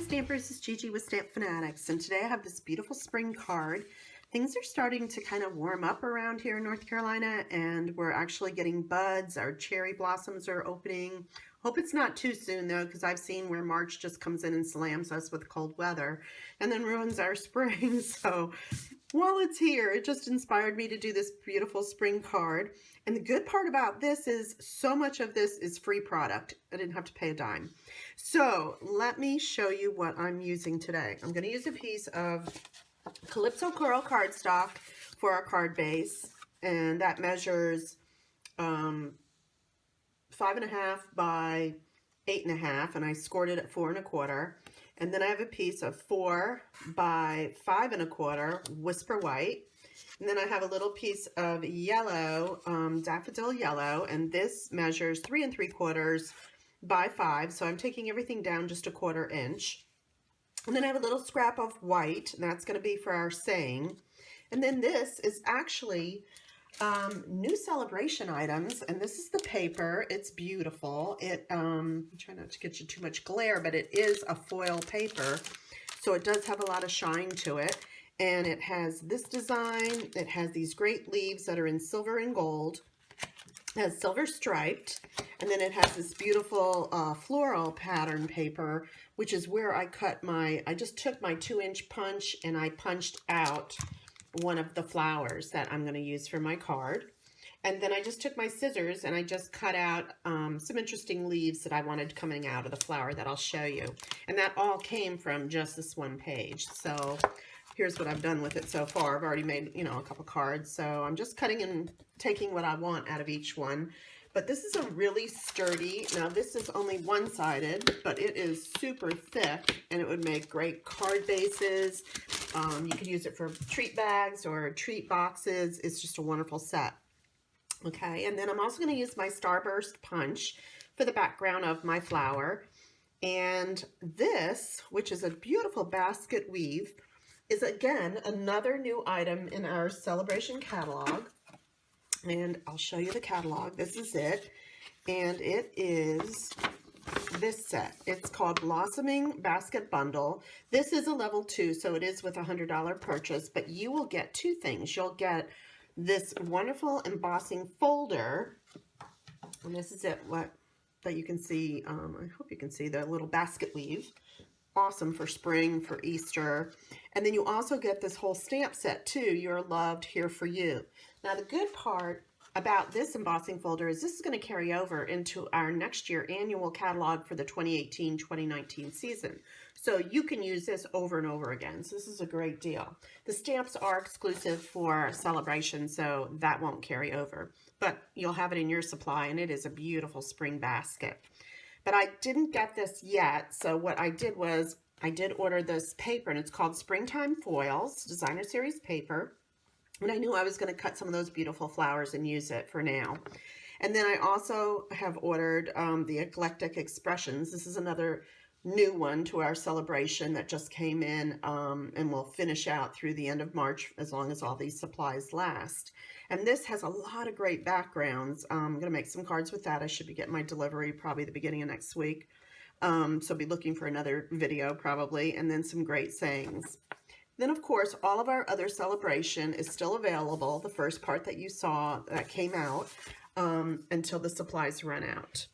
Stampers, it's Gigi with StampFUNatics, and today I have this beautiful spring card. Things are starting to kind of warm up around here in North Carolina, and we're actually getting buds. Our cherry blossoms are opening. Hope it's not too soon though, because I've seen where March just comes in and slams us with cold weather and then ruins our spring. So while it's here, it just inspired me to do this beautiful spring card. And the good part about this is so much of this is free product. I didn't have to pay a dime. So let me show you what I'm using today. I'm going to use a piece of Calypso Coral cardstock for our card base, and that measures 5.5 by 8.5, and I scored it at 4 1/4. And then I have a piece of 4 by 5 1/4 Whisper White. And then I have a little piece of yellow, daffodil yellow, and this measures 3 3/4 by 5. So I'm taking everything down just 1/4 inch. And then I have a little scrap of white, and that's going to be for our saying. And then this is actually new celebration items, and this is the paper. It's beautiful. I'm trying not to get you too much glare, but it is a foil paper, so it does have a lot of shine to it. And it has this design. It has these great leaves that are in silver and gold. It has silver striped, and then it has this beautiful floral pattern paper, which is where I just took my 2-inch punch and I punched out one of the flowers that I'm going to use for my card. And then I just took my scissors and I just cut out some interesting leaves that I wanted coming out of the flower that I'll show you. And that all came from just this one page. So here's what I've done with it so far. I've already made, a couple cards. So I'm just cutting and taking what I want out of each one. But this is a really sturdy, now this is only one-sided, but it is super thick, and it would make great card bases. You could use it for treat bags or treat boxes. It's just a wonderful set. Okay, and then I'm also going to use my Starburst punch for the background of my flower. And this, which is a beautiful basket weave, is again another new item in our celebration catalog. And I'll show you the catalog. This is it. And it is this set. It's called Blossoming Basket Bundle. This is a level 2, so it is with a $100 purchase, but you will get two things. You'll get this wonderful embossing folder, and this is it, that you can see. I hope you can see the little basket weave. Awesome for spring, for Easter. And then you also get this whole stamp set too, You're Loved, Here For You. Now the good part about this embossing folder is this is going to carry over into our next year annual catalog for the 2018-2019 season. So you can use this over and over again. So this is a great deal. The stamps are exclusive for Celebration, so that won't carry over. But you'll have it in your supply, and it is a beautiful spring basket. But I didn't get this yet, so what I did was I did order this paper, and it's called Springtime Foils, Designer Series paper. And I knew I was going to cut some of those beautiful flowers and use it for now. And then I also have ordered the Eclectic Expressions. This is another new one to our celebration that just came in, and will finish out through the end of March as long as all these supplies last. And this has a lot of great backgrounds. I'm going to make some cards with that. I should be getting my delivery probably the beginning of next week. So be looking for another video probably, and then some great sayings. Then, of course, all of our other celebration is still available, the first part that you saw that came out, until the supplies run out.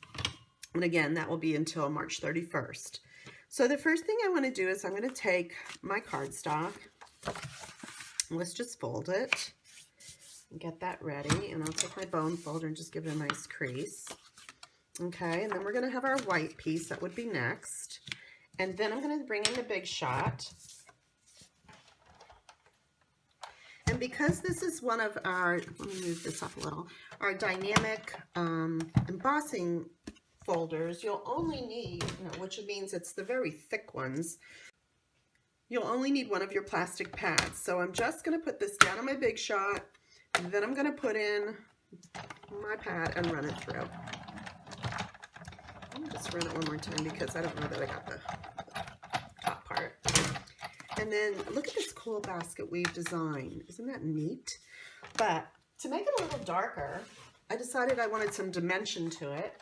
And again, that will be until March 31st. So the first thing I want to do is I'm going to take my cardstock. Let's just fold it and get that ready. And I'll take my bone folder and just give it a nice crease. Okay, and then we're going to have our white piece. That would be next. And then I'm going to bring in the Big Shot. And because this is one of our, let me move this up a little, our dynamic embossing folders, you'll only need, which means it's the very thick ones, you'll only need one of your plastic pads. So I'm just going to put this down on my Big Shot, and then I'm going to put in my pad and run it through. Let me just run it one more time because I don't know that I got the top part. And then look at this cool basket weave design. Isn't that neat? But to make it a little darker, I decided I wanted some dimension to it.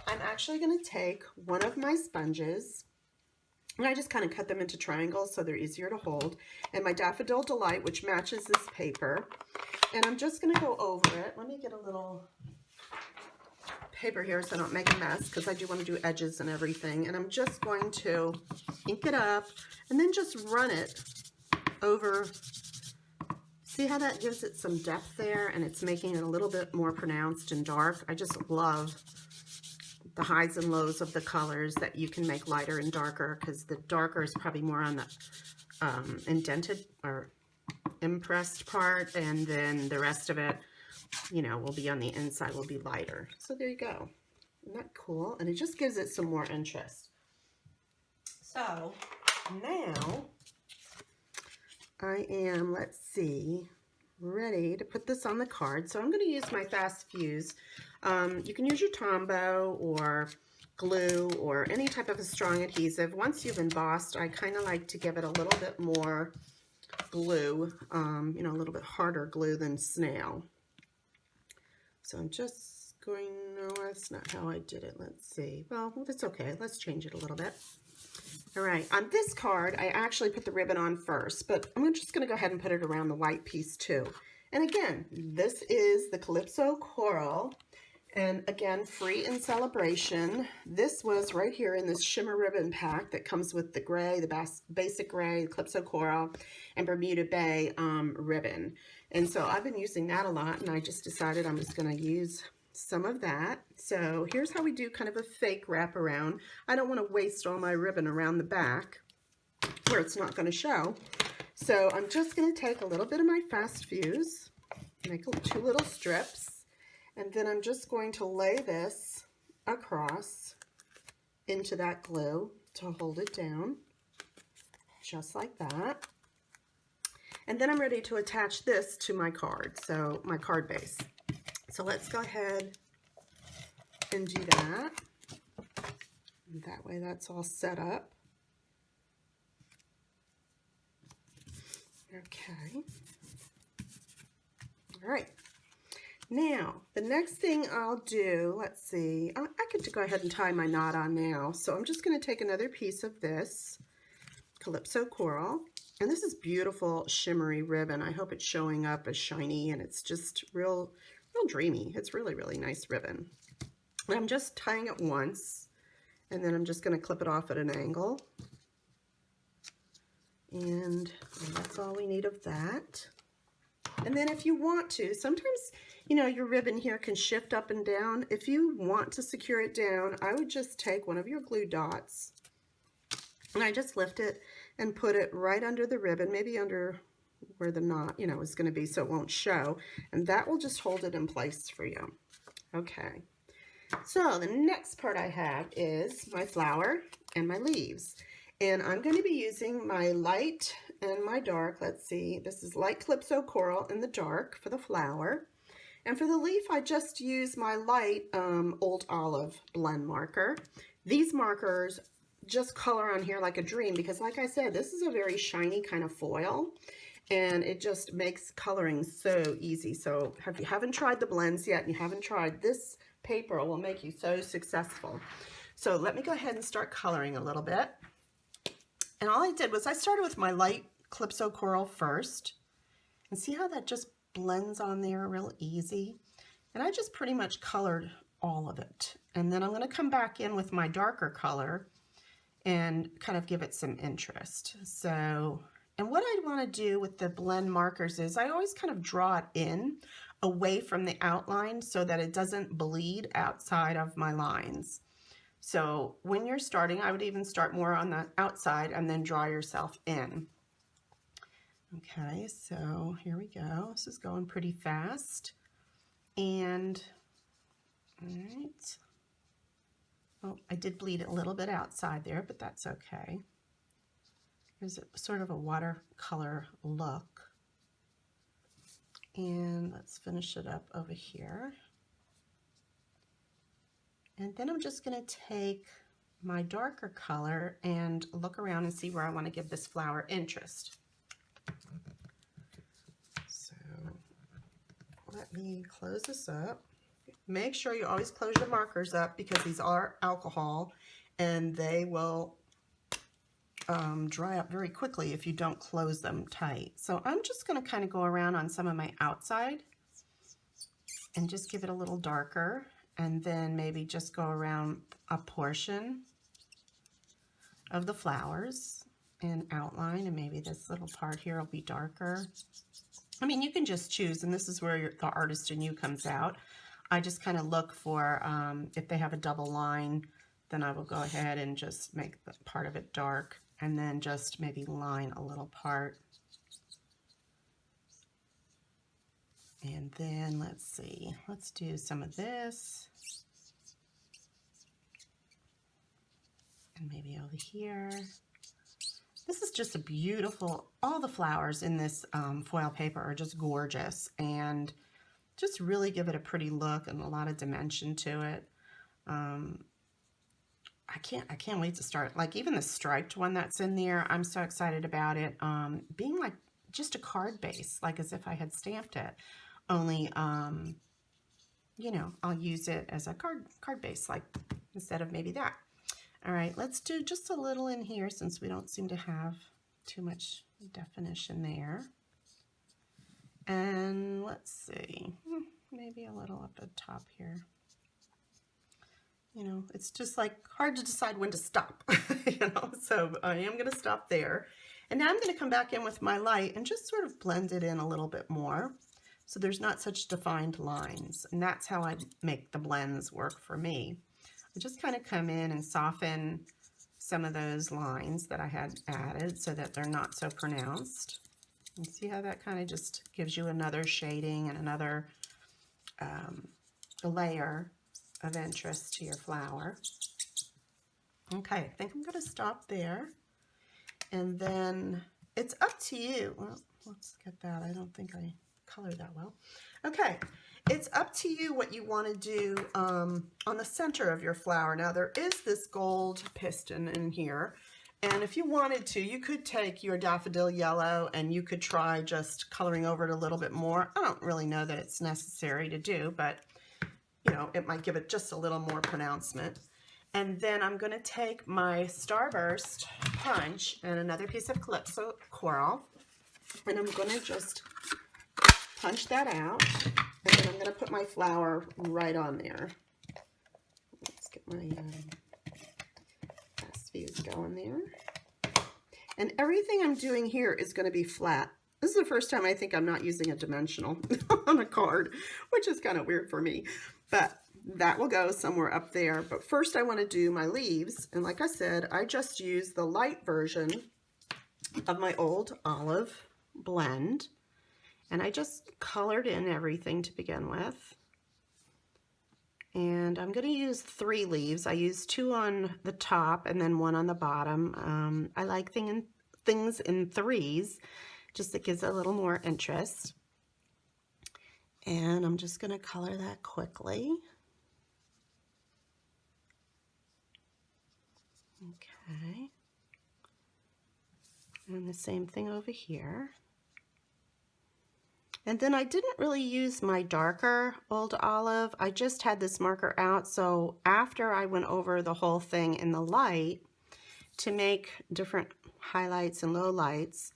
I'm actually going to take one of my sponges And I just kind of cut them into triangles so they're easier to hold. And my Daffodil Delight, which matches this paper. And I'm just going to go over it. Let me get a little paper here so I don't make a mess, because I do want to do edges and everything. And I'm just going to ink it up and then just run it over. See how that gives it some depth there, and it's making it a little bit more pronounced and dark. I just love the highs and lows of the colors that you can make lighter and darker, because the darker is probably more on the indented or impressed part, and then the rest of it, you know, will be on the inside, will be lighter. So there you go. Isn't that cool? And it just gives it some more interest. So now I am, let's see, ready to put this on the card. So I'm going to use my Fast Fuse. You can use your Tombow or glue or any type of a strong adhesive. Once you've embossed, I kind of like to give it a little bit more glue, you know, a little bit harder glue than snail. So I'm just going, no, that's not how I did it. Let's see. Well, that's okay. Let's change it a little bit. All right, on this card, I actually put the ribbon on first, but I'm just going to go ahead and put it around the white piece too. And again, this is the Calypso Coral, and again, free in celebration. This was right here in this shimmer ribbon pack that comes with the gray, the basic gray, Calypso Coral, and Bermuda Bay ribbon. And so I've been using that a lot, and I just decided I'm just going to use some of that. So here's how we do kind of a fake wraparound. I don't want to waste all my ribbon around the back where it's not going to show. So I'm just going to take a little bit of my Fast Fuse, make two little strips, and then I'm just going to lay this across into that glue to hold it down, just like that. And then I'm ready to attach this to my card, so my card base. So let's go ahead and do that. And that way that's all set up. Okay. All right. Now, the next thing I'll do, let's see, I could go ahead and tie my knot on now. So I'm just going to take another piece of this Calypso Coral. And this is beautiful shimmery ribbon. I hope it's showing up as shiny, and it's just real dreamy. It's really, really nice ribbon. And I'm just tying it once, and then I'm just going to clip it off at an angle. And that's all we need of that. And then if you want to, sometimes, you know, your ribbon here can shift up and down. If you want to secure it down, I would just take one of your glue dots, and I just lift it and put it right under the ribbon, maybe under where the knot, you know, is going to be, so it won't show, and that will just hold it in place for you. Okay, so the next part I have is my flower and my leaves, and I'm going to be using my light and my dark. Let's see, this is light Calypso Coral in the dark for the flower, and for the leaf I just use my light Old Olive blend marker. These markers just color on here like a dream, because like I said, this is a very shiny kind of foil, and it just makes coloring so easy. So if you haven't tried the blends yet and you haven't tried this paper, it will make you so successful. So let me go ahead and start coloring a little bit. And all I did was I started with my light Calypso Coral first, and see how that just blends on there real easy. And I just pretty much colored all of it. And then I'm going to come back in with my darker color and kind of give it some interest. So, and what I want to do with the blend markers is I always kind of draw it in away from the outline so that it doesn't bleed outside of my lines. So when you're starting, I would even start more on the outside and then draw yourself in. Okay, so here we go. This is going pretty fast. And, all right. Oh, I did bleed a little bit outside there, but that's okay. There's sort of a watercolor look. And let's finish it up over here. And then I'm just going to take my darker color and look around and see where I want to give this flower interest. So let me close this up. Make sure you always close your markers up, because these are alcohol and they will dry up very quickly if you don't close them tight. So I'm just going to kind of go around on some of my outside and just give it a little darker, and then maybe just go around a portion of the flowers and outline, and maybe this little part here will be darker. I mean, you can just choose, and this is where the artist in you comes out. I just kind of look for, if they have a double line, then I will go ahead and just make the part of it dark, and then just maybe line a little part. And then let's see, let's do some of this. And maybe over here. This is just a beautiful, all the flowers in this foil paper are just gorgeous and just really give it a pretty look and a lot of dimension to it. I can't wait to start. Like even the striped one that's in there, I'm so excited about it. Being like just a card base, like as if I had stamped it. Only, you know, I'll use it as a card base, like instead of maybe that. All right, let's do just a little in here since we don't seem to have too much definition there. And let's see, maybe a little up the top here. You know, it's just like hard to decide when to stop, you know, so I am going to stop there. And now I'm going to come back in with my light and just sort of blend it in a little bit more. So there's not such defined lines, and that's how I make the blends work for me. I just kind of come in and soften some of those lines that I had added so that they're not so pronounced. And see how that kind of just gives you another shading and another layer of interest to your flower. Okay, I think I'm going to stop there. And then it's up to you. Well, let's get that. I don't think I colored that well. Okay, it's up to you what you want to do on the center of your flower. Now there is this gold piston in here, and if you wanted to, you could take your daffodil yellow and you could try just coloring over it a little bit more. I don't really know that it's necessary to do, but you know, it might give it just a little more pronouncement. And then I'm going to take my Starburst punch and another piece of Calypso coral, and I'm going to just punch that out, and then I'm going to put my flower right on there. Let's get my fast fuse going there. And everything I'm doing here is going to be flat. This is the first time I think I'm not using a dimensional on a card, which is kind of weird for me, but that will go somewhere up there. But first I want to do my leaves, and like I said, I just used the light version of my old olive blend. And I just colored in everything to begin with. And I'm going to use 3 leaves. I used 2 on the top and then 1 on the bottom. I like things in 3s, just it gives a little more interest. And I'm just going to color that quickly. Okay. And the same thing over here. And then I didn't really use my darker old olive. I just had this marker out. So after I went over the whole thing in the light to make different highlights and lowlights,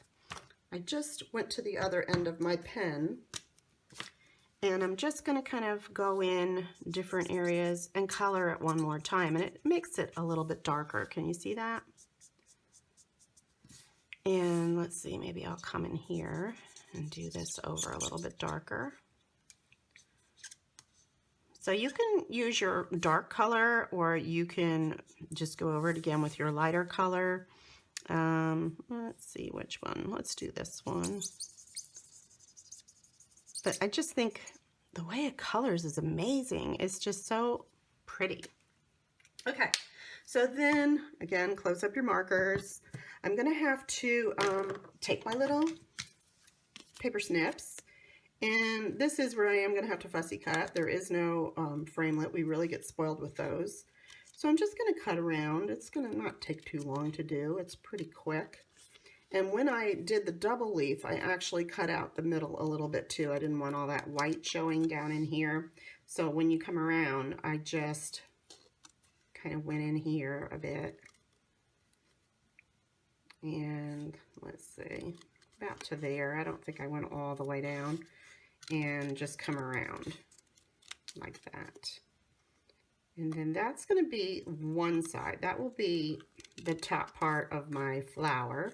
I just went to the other end of my pen, and I'm just going to kind of go in different areas and color it one more time. And it makes it a little bit darker. Can you see that? And let's see, maybe I'll come in here and do this over a little bit darker. So you can use your dark color, or you can just go over it again with your lighter color. Let's see which one. Let's do this one. But I just think the way it colors is amazing. It's just so pretty. Okay, so then again, close up your markers. I'm gonna have to take my little paper snips, and this is where I am going to have to fussy cut. There is no framelit. We really get spoiled with those. So I'm just going to cut around. It's going to not take too long to do. It's pretty quick. And when I did the double leaf, I actually cut out the middle a little bit too. I didn't want all that white showing down in here. So when you come around, I just kind of went in here a bit And let's see, about to there. I don't think I went all the way down. And just come around like that. And then that's going to be one side. That will be the top part of my flower.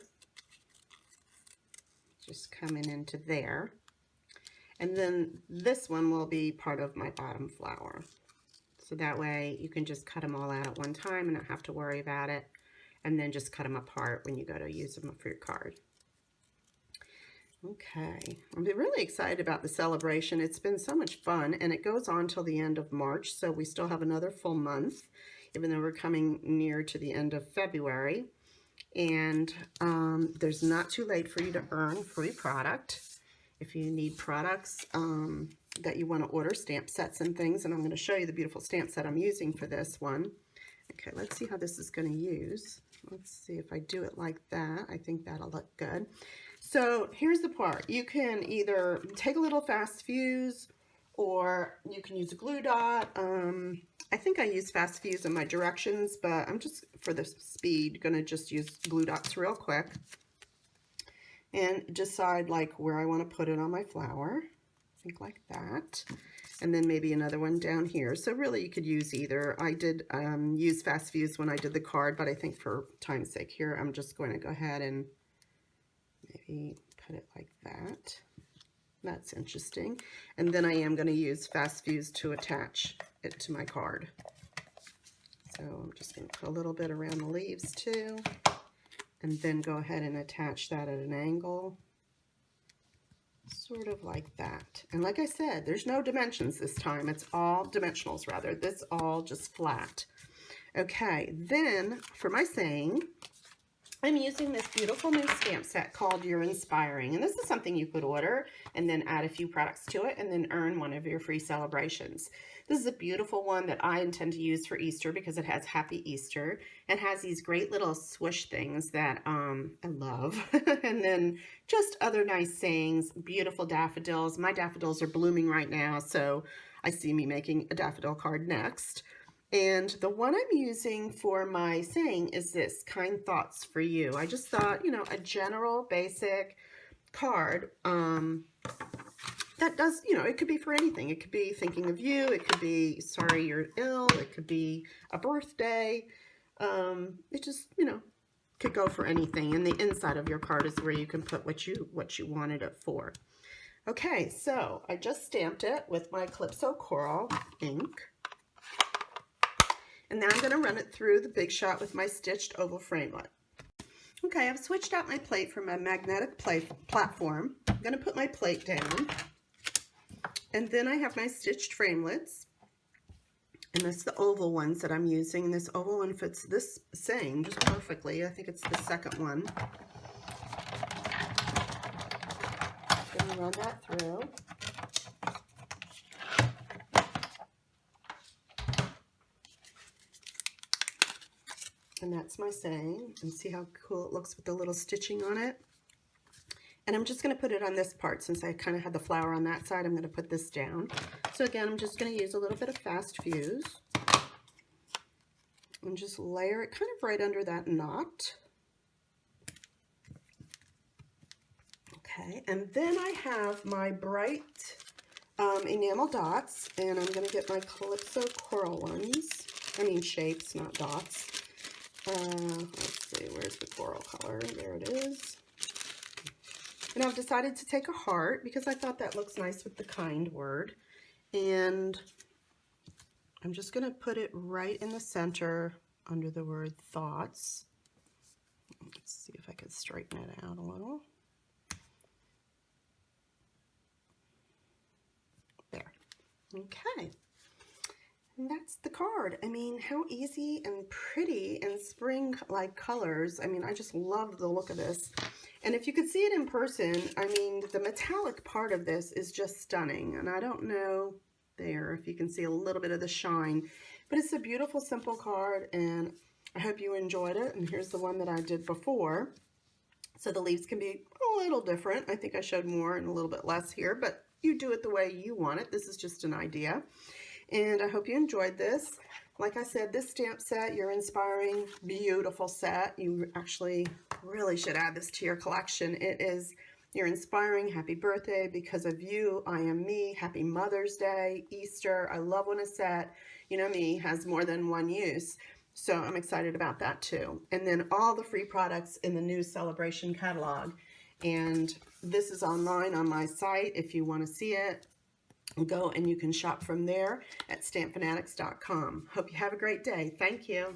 Just coming into there. And then this one will be part of my bottom flower. So that way you can just cut them all out at one time and not have to worry about it. And then just cut them apart when you go to use them for your card. Okay, I'm really excited about the celebration. It's been so much fun, and it goes on till the end of March, so we still have another full month, even though we're coming near to the end of February. And there's not too late for you to earn free product. If you need products that you want to order, stamp sets and things, and I'm going to show you the beautiful stamp set I'm using for this one. Okay, let's see how this is going to use. Let's see if I do it like that. I think that'll look good. So here's the part. You can either take a little fast fuse or you can use a glue dot. I think I use fast fuse in my directions, but I'm just, for the speed, going to just use glue dots real quick and decide like where I want to put it on my flower. I think like that. And then maybe another one down here. So really you could use either. I did use fast fuse when I did the card, but I think for time's sake here, I'm just going to go ahead and maybe put it like that. That's interesting. And then I am going to use fast fuse to attach it to my card. So I'm just going to put a little bit around the leaves too. And then go ahead and attach that at an angle. Sort of like that. And like I said, there's no dimensions this time. It's all dimensionals rather. This all just flat. Okay, then for my saying, I'm using this beautiful new stamp set called You're Inspiring. And this is something you could order and then add a few products to it and then earn one of your free celebrations. This is a beautiful one that I intend to use for Easter because it has Happy Easter and has these great little swoosh things that I love. And then just other nice sayings, beautiful daffodils. My daffodils are blooming right now, so I see me making a daffodil card next. And the one I'm using for my saying is this, Kind Thoughts for You. I just thought, you know, a general basic card that does, you know, it could be for anything. It could be thinking of you. It could be sorry you're ill. It could be a birthday. It just, you know, could go for anything. And the inside of your card is where you can put what you wanted it for. Okay, so I just stamped it with my Calypso Coral ink. And now I'm going to run it through the Big Shot with my stitched oval framelit. Okay, I've switched out my plate from my magnetic platform. I'm going to put my plate down. And then I have my stitched framelits. And that's the oval ones that I'm using. This oval one fits this saying just perfectly. I think it's the second one. I'm going to run that through. And that's my saying. And see how cool it looks with the little stitching on it. And I'm just going to put it on this part. Since I kind of had the flower on that side, I'm going to put this down. So again, I'm just going to use a little bit of fast fuse. And just layer it kind of right under that knot. Okay, and then I have my bright enamel dots. And I'm going to get my Calypso Coral ones. I mean shapes, not dots. Let's see, where's the coral color? There it is. And I've decided to take a heart because I thought that looks nice with the kind word. And I'm just going to put it right in the center under the word thoughts. Let's see if I can straighten it out a little. There. Okay. And that's the card. I mean, how easy and pretty and spring-like colors. I mean, I just love the look of this. And if you could see it in person, I mean, the metallic part of this is just stunning. And I don't know there if you can see a little bit of the shine. But it's a beautiful, simple card, and I hope you enjoyed it. And here's the one that I did before. So the leaves can be a little different. I think I showed more and a little bit less here, but you do it the way you want it. This is just an idea. And I hope you enjoyed this. Like I said, this stamp set, your inspiring, beautiful set, you actually really should add this to your collection. It is your inspiring happy birthday, because of you, I am me, happy Mother's Day, Easter. I love when a set, you know me, has more than one use. So I'm excited about that too. And then all the free products in the new celebration catalog. And this is online on my site if you want to see it. Go and you can shop from there at StampFUNatics.com. Hope you have a great day. Thank you.